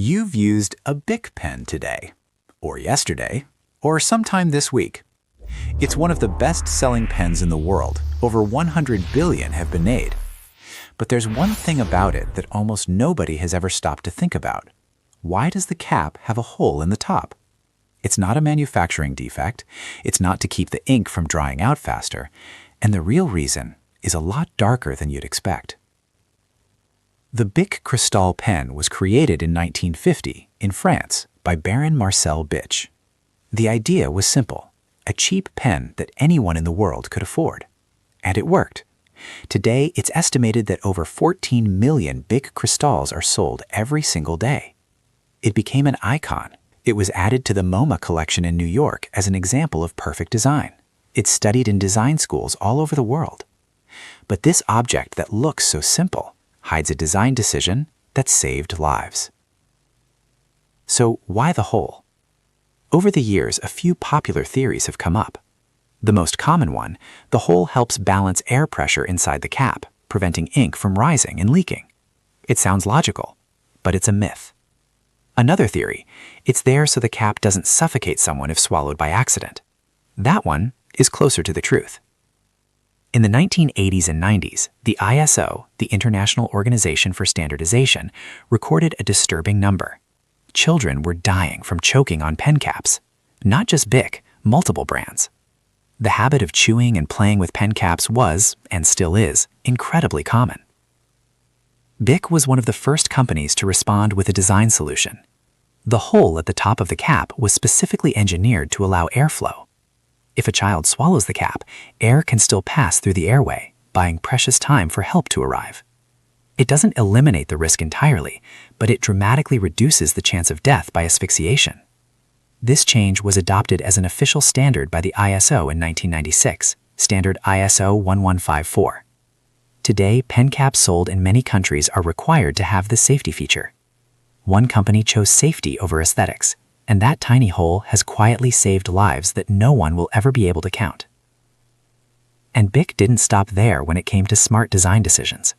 You've used a BIC pen today, or yesterday, or sometime this week. It's one of the best-selling pens in the world. Over 100 billion have been made. But there's one thing about it that almost nobody has ever stopped to think about. Why does the cap have a hole in the top? It's not a manufacturing defect, it's not to keep the ink from drying out faster, and the real reason is a lot darker than you'd expect. The BIC Cristal pen was created in 1950 in France by Baron Marcel BIC. The idea was simple, a cheap pen that anyone in the world could afford. And it worked. Today, it's estimated that over 14 million BIC Cristals are sold every single day. It became an icon. It was added to the MoMA collection in New York as an example of perfect design. It's studied in design schools all over the world. But this object that looks so simple hides a design decision that saved lives. So why the hole? Over the years, a few popular theories have come up. The most common one, the hole helps balance air pressure inside the cap, preventing ink from rising and leaking. It sounds logical, but it's a myth. Another theory, it's there so the cap doesn't suffocate someone if swallowed by accident. That one is closer to the truth. In the 1980s and 90s, the ISO, the International Organization for Standardization, recorded a disturbing number. Children were dying from choking on pen caps. Not just BIC, multiple brands. The habit of chewing and playing with pen caps was, and still is, incredibly common. BIC was one of the first companies to respond with a design solution. The hole at the top of the cap was specifically engineered to allow airflow. If a child swallows the cap, air can still pass through the airway, buying precious time for help to arrive. It doesn't eliminate the risk entirely, but it dramatically reduces the chance of death by asphyxiation. This change was adopted as an official standard by the ISO in 1996, standard ISO 1154. Today, pen caps sold in many countries are required to have this safety feature. One company chose safety over aesthetics, and that tiny hole has quietly saved lives that no one will ever be able to count. And BIC didn't stop there when it came to smart design decisions.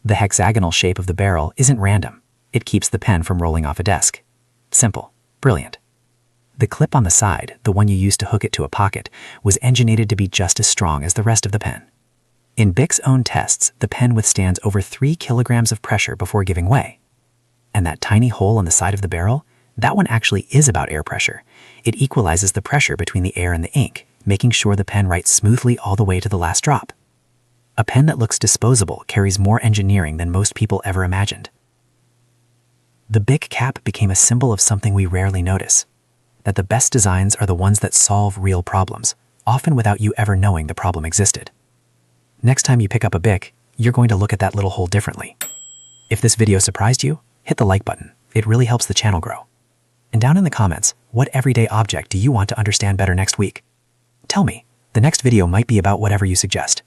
The hexagonal shape of the barrel isn't random. It keeps the pen from rolling off a desk. Simple, brilliant. The clip on the side, the one you use to hook it to a pocket, was engineered to be just as strong as the rest of the pen. In BIC's own tests, the pen withstands over 3 kilograms of pressure before giving way. And that tiny hole on the side of the barrel, that one actually is about air pressure. It equalizes the pressure between the air and the ink, making sure the pen writes smoothly all the way to the last drop. A pen that looks disposable carries more engineering than most people ever imagined. The BIC cap became a symbol of something we rarely notice, that the best designs are the ones that solve real problems, often without you ever knowing the problem existed. Next time you pick up a BIC, you're going to look at that little hole differently. If this video surprised you, hit the like button. It really helps the channel grow. And down in the comments, what everyday object do you want to understand better next week? Tell me, the next video might be about whatever you suggest.